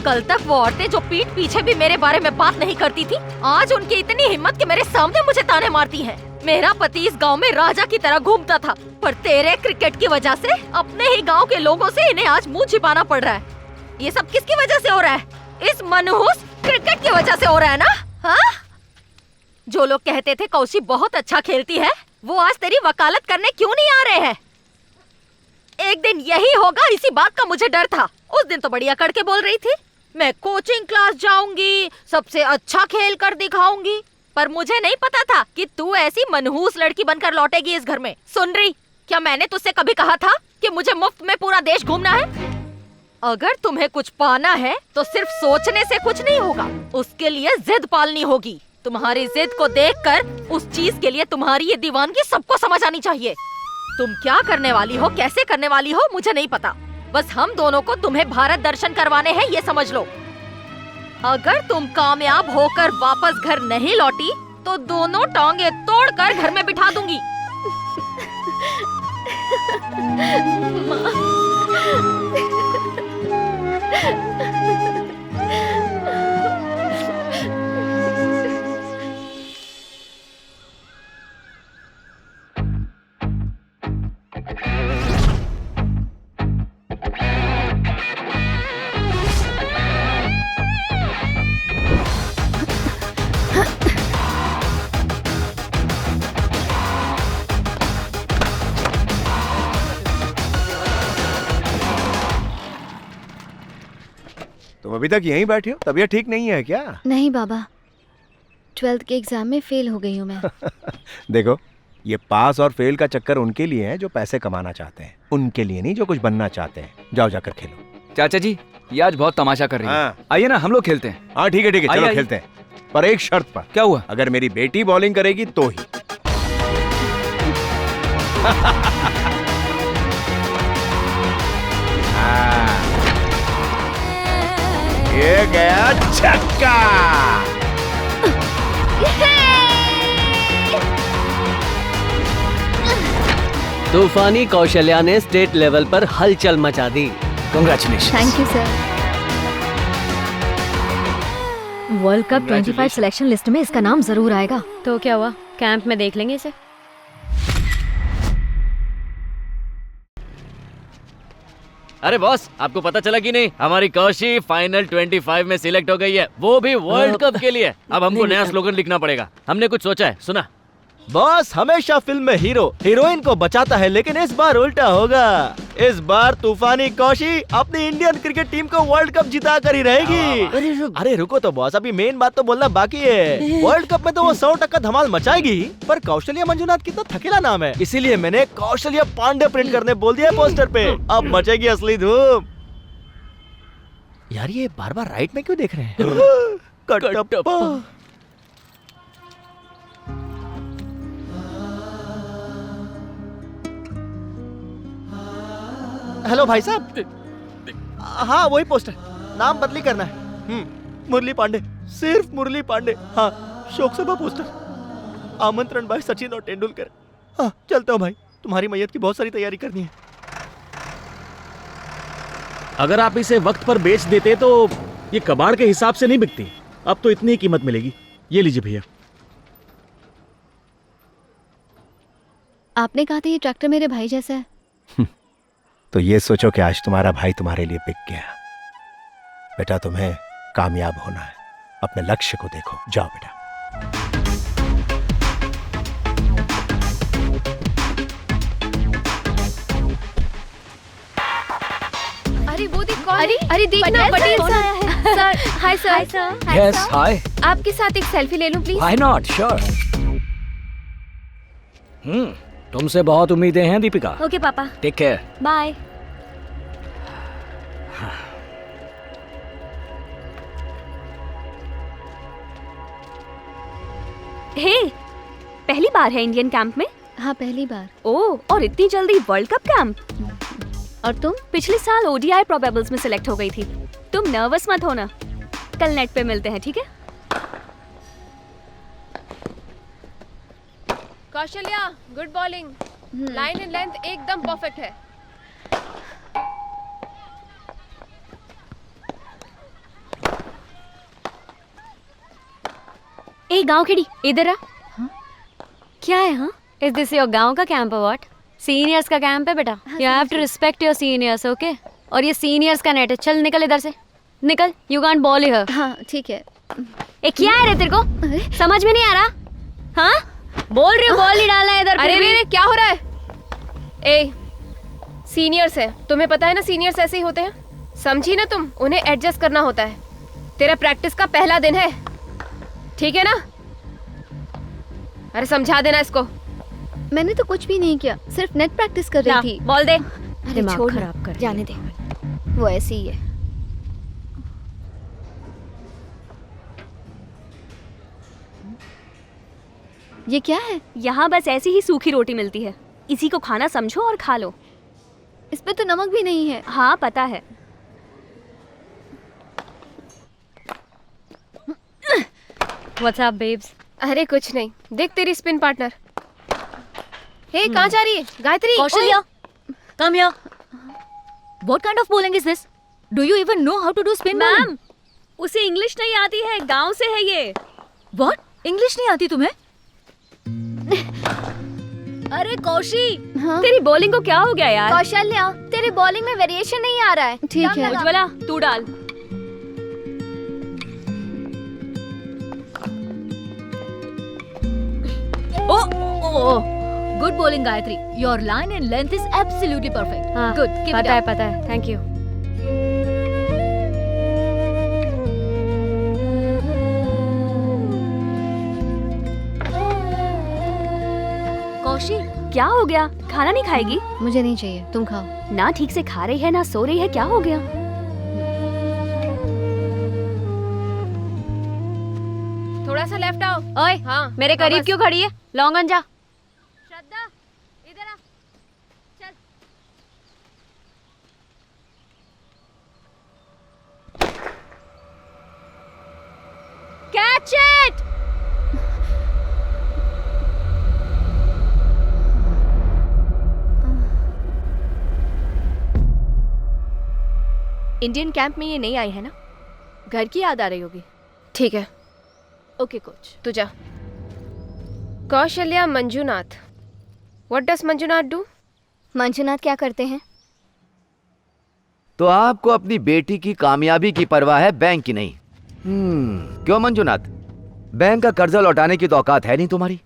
कल तक वो औरतें जो पीठ पीछे भी मेरे बारे में बात नहीं करती थी, आज उनकी इतनी हिम्मत कि मेरे सामने मुझे ताने मारती हैं। मेरा पति इस गांव में राजा की तरह घूमता था, पर तेरे क्रिकेट की वजह से अपने ही गांव के लोगों से इन्हें आज मुंह छिपाना पड़ रहा है। ये सब किसकी वजह से हो रहा है? इस मनहूस क्रिकेट की वजह से हो रहा है ना? हाँ? जो लोग कहते थे कौशी बहुत अच्छा खेलती है, वो आज तेरी वकालत करने क्यों नहीं आ रहे हैं? एक दिन यही होगा, इसी बात का मुझे डर था। उस दिन तो बड़ी अकड़ के बोल रही थी, मैं कोचिंग क्लास जाऊंगी, सबसे अच्छा खेल कर दिखाऊंगी, पर मुझे नहीं पता था कि तू ऐसी मनहूस लड़की बनकर लौटेगी इस घर में। सुन रही, क्या मैंने तुझसे कभी कहा था कि मुझे मुफ्त में पूरा देश घूमना है? अगर तुम्हें कुछ पाना है तो सिर्फ सोचने से कुछ नहीं होगा, उसके लिए जिद पालनी होगी। तुम्हारी जिद को देखकर उस चीज के लिए तुम्हारी ये दीवानगी सबको समझ आनी चाहिए। तुम क्या करने वाली हो, कैसे करने वाली हो, मुझे नहीं पता। बस हम दोनों को तुम्हें भारत दर्शन करवाने हैं, ये समझ लो। अगर तुम कामयाब होकर वापस घर नहीं लौटी तो दोनों टांगे तोड़कर घर में बिठा दूंगी। तुम अभी तक यहीं बैठी हो? तबीयत ठीक नहीं है क्या? नहीं बाबा, 12th के एग्जाम में फेल हो गई हूँ मैं। देखो, ये पास और फेल का चक्कर उनके लिए है जो पैसे कमाना चाहते हैं, उनके लिए नहीं जो कुछ बनना चाहते हैं। जाओ जाकर खेलो। चाचा जी, ये आज बहुत तमाशा कर रही है। आइए ना, हम लोग खेलते हैं। हाँ ठीक है, चलो खेलते हैं, पर एक शर्त पर। क्या हुआ? अगर मेरी बेटी बॉलिंग करेगी तो ही। ये गया छक्का। तूफानी कौशल्या ने स्टेट लेवल पर हलचल मचा दी। Congratulation. Thank you sir. World cup 25 selection list में इसका नाम जरूर आएगा। तो क्या हुआ, कैंप में देख लेंगे इसे। अरे बॉस, आपको पता चला कि नहीं, हमारी कौशी फाइनल 25 में सिलेक्ट हो गई है, वो भी वर्ल्ड कप के लिए। अब हमको नया स्लोगन लिखना पड़ेगा। हमने कुछ सोचा है, सुना? बॉस, हमेशा फिल्म में हीरो हीरोइन को बचाता है, लेकिन इस बार उल्टा होगा। इस बार तूफानी कौशी अपनी इंडियन क्रिकेट टीम को वर्ल्ड कप जिता कर ही रहेगी। अरे रुको तो बॉस, अभी मेन बात तो बोलना बाकी है। वर्ल्ड कप में तो वो 100% धमाल मचाएगी, पर कौशल्या मंजुनाथ कितना थकेला नाम है, इसीलिए मैंने कौशल्या पांडे प्रिंट करने बोल दिया पोस्टर पे। अब मचेगी असली धूम। यार, ये बार बार राइट में क्यों देख रहे हैं? कटप्पा। हेलो भाई साहब। हाँ वही पोस्टर, नाम बदली करना है। मुरली पांडे, सिर्फ मुरली पांडे। हाँ, शोक सभा पोस्टर, आमंत्रण भाई सचिन और तेंदुलकर। हाँ चलता हूँ भाई, तुम्हारी मैयत की बहुत सारी तैयारी करनी है। अगर आप इसे वक्त पर बेच देते तो ये कबाड़ के हिसाब से नहीं बिकती। अब तो इतनी ही कीमत मिलेगी। ये लीजिए भैया। आपने कहा था ये ट्रैक्टर मेरे भाई जैसा है। तो ये सोचो कि आज तुम्हारा भाई तुम्हारे लिए बिक गया। बेटा, तुम्हें कामयाब होना है, अपने लक्ष्य को देखो। जाओ बेटा। अरे वो देख कौन? अरे देखना, Patel sir. Sir, hi sir. Yes, hi. आपके साथ एक सेल्फी ले लूं प्लीज? Why not, sure. तुमसे बहुत उम्मीदें हैं दीपिका। ओके पापा, टेक केयर। बाय। हे, पहली बार है इंडियन कैंप में? हाँ पहली बार। ओह, और इतनी जल्दी वर्ल्ड कप कैंप? और तुम पिछले साल ओडीआई प्रोबेबल्स में सिलेक्ट हो गई थी। तुम नर्वस मत होना, कल नेट पे मिलते हैं, ठीक है? Kaushalya, good bowling. Line and length एकदम परफेक्ट है। ए गांव खेड़ी इधर आ। क्या है? हाँ, इज दिस योर गांव का कैंप है? व्हाट? सीनियर्स का कैंप है बेटा। You have to respect your seniors, okay? और ये सीनियर्स का नेट है। चल निकल इधर से, निकल। You can't ball here. हाँ ठीक है। ए क्या है रे तेरे को? समझ में नहीं आ रहा? हाँ, बोल रही हूँ बॉल ही डालना है इधर। अरे रे क्या हो रहा है? ए सीनियर्स है, तुम्हें पता है ना सीनियर्स ऐसे ही होते हैं। समझी ना तुम, उन्हें एडजस्ट करना होता है। तेरा प्रैक्टिस का पहला दिन है, ठीक है ना? अरे समझा देना इसको। मैंने तो कुछ भी नहीं किया, सिर्फ नेट प्रैक्टिस कर रही थी। बॉल दे। अरे दिमाग छोड़ खराब कर जाने दे, वो ऐसी ही है। ये क्या है? यहाँ बस ऐसी ही सूखी रोटी मिलती है, इसी को खाना समझो और खा लो। इस पे तो नमक भी नहीं है। हाँ पता है। What's up, babes? अरे कुछ नहीं, देख तेरी स्पिन पार्टनर। हे कहाँ जा रही है Gayatri? Kaushalya, come here. What kind of bowling is this? Do you even know how to do spin bowling? Ma'am, उसे इंग्लिश नहीं आती है, गांव से है ये। What? इंग्लिश नहीं आती तुम्हें? अरे कौशी, हाँ? तेरी बॉलिंग को क्या हो गया यार? कौशल्या, तेरे बॉलिंग में वेरिएशन नहीं आ रहा है। ठीक है। उज्ज्वला तू डाल। Oh, good bowling, Gayatri. Your line and length is absolutely perfect. हाँ, Good, keep it up. पता है। Thank you. कौशी, क्या हो गया? खाना नहीं खाएगी? मुझे नहीं चाहिए, तुम खाओ। ना ठीक से खा रही है ना सो रही है, क्या हो गया? थोड़ा सा लेफ्ट आओ। ओए, हाँ मेरे हाँ, करीब बस। क्यों खड़ी है? लौंगन जा। श्रद्धा इधर आ, चल। Catch it. इंडियन कैंप में ये नहीं आई है ना? घर की याद आ रही होगी। ठीक है, ओके कोच, तू जा। Kaushalya Manjunath, what does Manjunath do? Manjunath क्या करते हैं? तो आपको अपनी बेटी की कामयाबी की परवाह है, बैंक की नहीं। क्यों मंजुनाथ, बैंक का कर्जा लौटाने की तो औकात है नहीं तुम्हारी,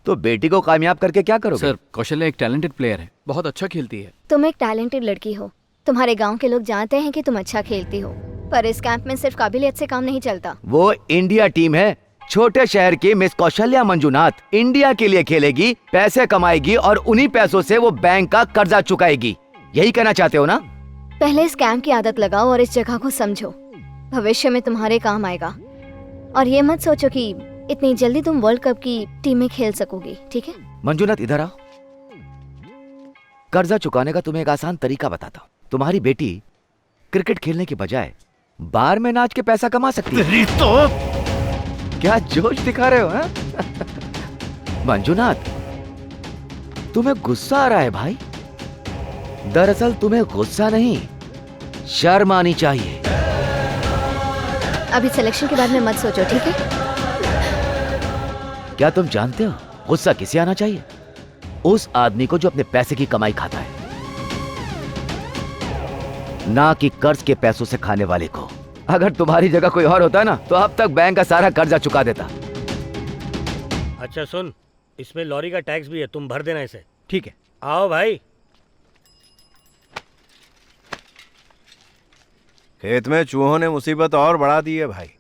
तो बेटी को कामयाब करके क्या करोगे? सर, कौशल्या एक टैलेंटेड प्लेयर है, बहुत अच्छा खेलती है। तुम एक टैलेंटेड लड़की हो, तुम्हारे गांव के लोग जानते हैं कि तुम अच्छा खेलती हो, पर इस कैंप में सिर्फ काबिलियत से काम नहीं चलता। वो इंडिया टीम है, छोटे शहर की मिस कौशल्या मंजुनाथ इंडिया के लिए खेलेगी, पैसे कमाएगी और उन्हीं पैसों से वो बैंक का कर्जा चुकाएगी। यही कहना चाहते हो ना? पहले इस कैंप की आदत लगाओ और इस जगह को समझो, भविष्य में तुम्हारे काम आएगा। और ये मत सोचो कि इतनी जल्दी तुम वर्ल्ड कप की टीम में खेल सकोगी, ठीक है? मंजुनाथ इधर आओ, कर्जा चुकाने का तुम्हें एक आसान तरीका बताता हूँ। तुम्हारी बेटी क्रिकेट खेलने की बजाय बार में नाच के पैसा कमा सकती है। तो क्या जोश दिखा रहे हो? मंजुनाथ, तुम्हें गुस्सा आ रहा है भाई? दरअसल तुम्हें गुस्सा नहीं, शर्म आनी चाहिए। अभी सिलेक्शन के बारे में मत सोचो, ठीक है? क्या तुम जानते हो गुस्सा किसे आना चाहिए? उस आदमी को जो अपने पैसे की कमाई खाता है, ना कि कर्ज के पैसों से खाने वाले को। अगर तुम्हारी जगह कोई और होता ना तो अब तक बैंक का सारा कर्जा चुका देता। अच्छा सुन, इसमें लॉरी का टैक्स भी है, तुम भर देना इसे। ठीक है। आओ भाई। खेत में चूहों ने मुसीबत और बढ़ा दी है भाई।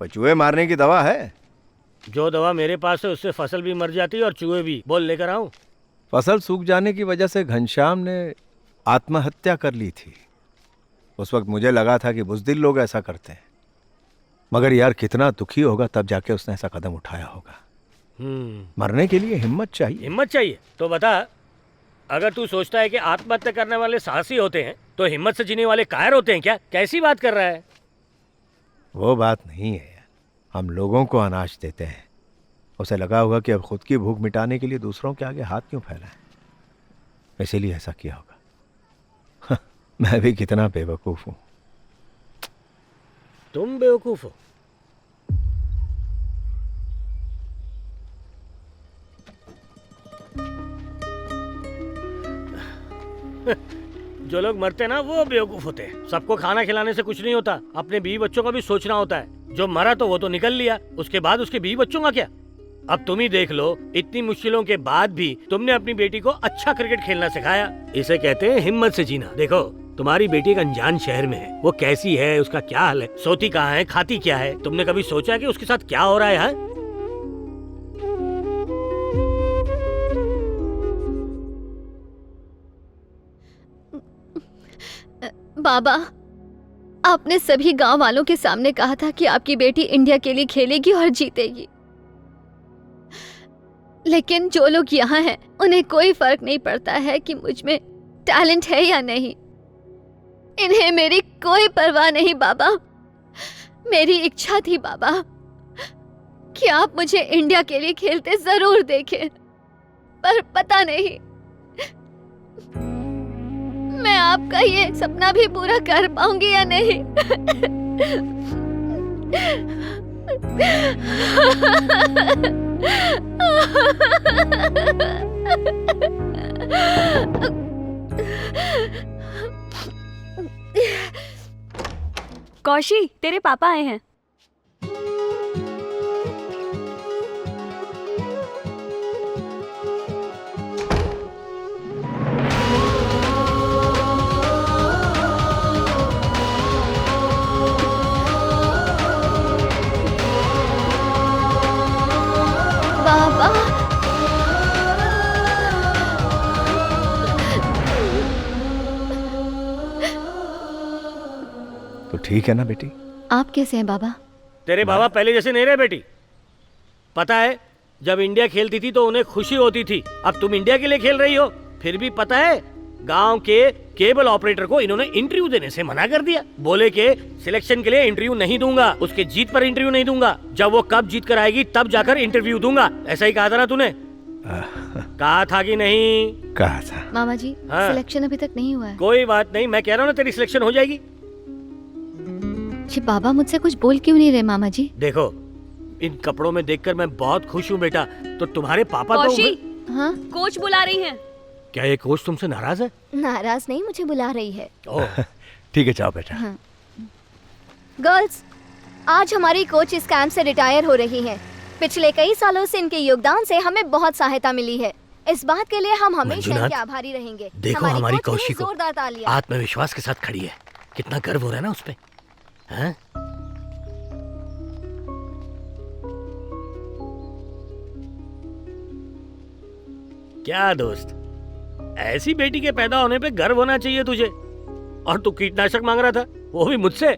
कोई चूहे मारने की दवा है? जो दवा मेरे पास है उससे फसल भी मर जाती है और चूहे भी। बोल लेकर आऊं? फसल सूख जाने की वजह से घनश्याम ने आत्महत्या कर ली थी। उस वक्त मुझे लगा था कि बुज़दिल लोग ऐसा करते हैं, मगर यार कितना दुखी होगा तब जाके उसने ऐसा कदम उठाया होगा। मरने के लिए हिम्मत चाहिए। हिम्मत चाहिए तो बता, अगर तू सोचता है कि आत्महत्या करने वाले साहसी होते हैं तो हिम्मत से जीने वाले कायर होते हैं क्या? कैसी बात कर रहा है? वो बात नहीं है यार, हम लोगों को अनाज देते हैं, उसे लगा होगा कि अब खुद की भूख मिटाने के लिए दूसरों के आगे हाथ क्यों फैलाएं, इसीलिए ऐसा किया होगा। मैं भी कितना बेवकूफ हूं। तुम बेवकूफ हो? जो लोग मरते हैं ना वो बेवकूफ होते हैं। सबको खाना खिलाने से कुछ नहीं होता, अपने बीवी बच्चों का भी सोचना होता है। जो मरा तो वो तो निकल लिया, उसके बाद उसके बीवी बच्चों का क्या? अब तुम ही देख लो, इतनी मुश्किलों के बाद भी तुमने अपनी बेटी को अच्छा क्रिकेट खेलना सिखाया। इसे कहते हैं हिम्मत से जीना। देखो तुम्हारी बेटी एक अनजान शहर में है, वो कैसी है, उसका क्या हाल है, सोती कहाँ है, खाती क्या है, तुमने कभी सोचा कि उसके साथ क्या हो रहा है? बाबा, आपने सभी गांव वालों के सामने कहा था कि आपकी बेटी इंडिया के लिए खेलेगी और जीतेगी, लेकिन जो लोग यहाँ हैं उन्हें कोई फर्क नहीं पड़ता है कि मुझ में टैलेंट है या नहीं। इन्हें मेरी कोई परवाह नहीं बाबा। मेरी इच्छा थी बाबा कि आप मुझे इंडिया के लिए खेलते जरूर देखें, पर पता नहीं मैं आपका ये सपना भी पूरा कर पाऊंगी या नहीं। कौशी, तेरे पापा आए हैं। बाबा, तो ठीक है ना बेटी? आप कैसे हैं बाबा? तेरे बाबा पहले जैसे नहीं रहे बेटी। पता है जब इंडिया खेलती थी तो उन्हें खुशी होती थी, अब तुम इंडिया के लिए खेल रही हो। फिर भी पता है गांव के केबल ऑपरेटर को इन्होंने इंटरव्यू देने से मना कर दिया। बोले कि सिलेक्शन के लिए इंटरव्यू नहीं दूंगा, उसके जीत पर इंटरव्यू नहीं दूंगा, जब वो कब जीत कर आएगी तब जाकर इंटरव्यू दूंगा। ऐसा ही कहा था ना तूने? कहा था कि नहीं? कहा था। मामा जी, हाँ। सिलेक्शन अभी तक नहीं हुआ है। कोई बात नहीं, मैं कह रहा हूँ ना तेरी सिलेक्शन हो जाएगी। जी बाबा मुझसे कुछ बोल क्यों नहीं रहे मामा जी? देखो इन कपड़ों में देखकर मैं बहुत खुश हूँ बेटा। तो तुम्हारे पापा कौशी, तो हाँ? कोच बुला रही हैं। क्या ये कोच तुमसे नाराज है? नाराज नहीं, मुझे बुला रही है। ठीक है जाओ बेटा। हाँ। गर्ल्स, आज हमारी कोच इस कैंप से रिटायर हो रही हैं। पिछले कई सालों से इनके योगदान से हमें बहुत सहायता मिली है। इस बात के लिए हम हमेशा इनके आभारी रहेंगे। देखो हमारी कोच के लिए कौशी को जोरदार तालियां। आत्मविश्वास के साथ खड़ी है, कितना गर्व हो रहा है ना उस पे। हैं? क्या दोस्त, ऐसी बेटी के पैदा होने पे गर्व होना चाहिए तुझे। और तू कीटनाशक मांग रहा था, वो भी मुझसे।